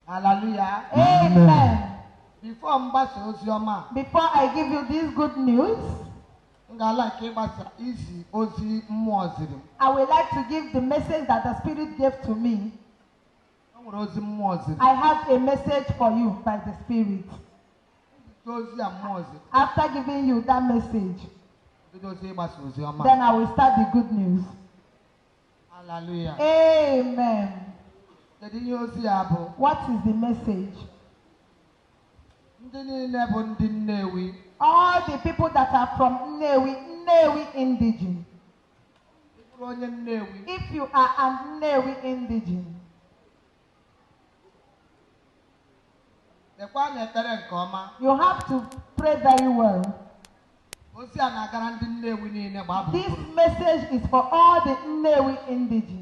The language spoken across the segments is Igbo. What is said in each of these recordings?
Hallelujah. Amen. Before Ozia, before I give you this good news, I would like to give the message that the Spirit gave to me. I have a message for you by the Spirit. After giving you that message, then I will start the good news. Hallelujah. Amen. What is the message? All the people that are from Nnewi indigene. If you are an Nnewi indigene, you have to pray very well. This message is for all the Nnewi indigene.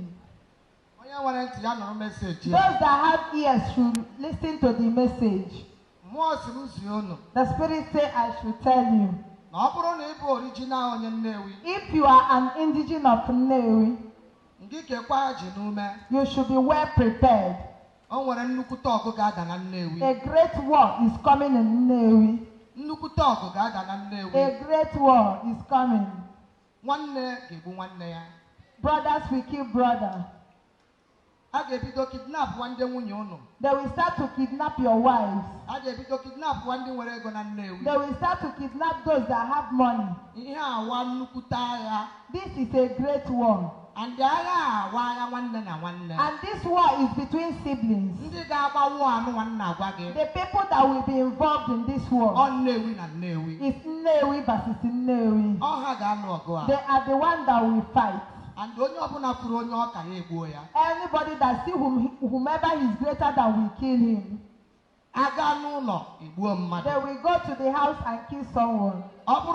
Those that have ears should listen to the message. The Spirit says I should tell you. If you are an indigene of Nnewi, you should be well prepared. A great war is coming in Nnewi. A great war is coming. Brothers will kill brother. They will start to kidnap your wives. They will start to kidnap those that have money. This is a great war. And this war is between siblings. The people that will be involved in this war is Nnewi versus Nnewi. They are the ones that will fight. And anybody that sees whomever is greater than will kill him. They will go to the house and kill someone. If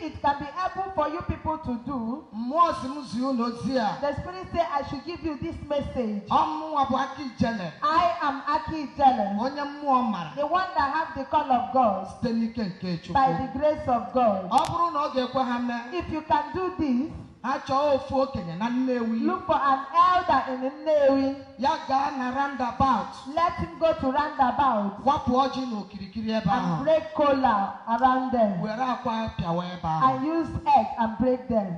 it can be able for you people to do, the Spirit says I should give you this message. I am Aki Jelen, the one that have the call of God by the grace of God. If you can do this, look for an elder in Nnewi. Let him go to roundabout and break cola around them and use egg and break them.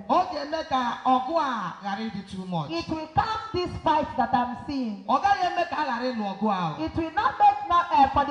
It will calm this fight that I'm seeing. It will not make for the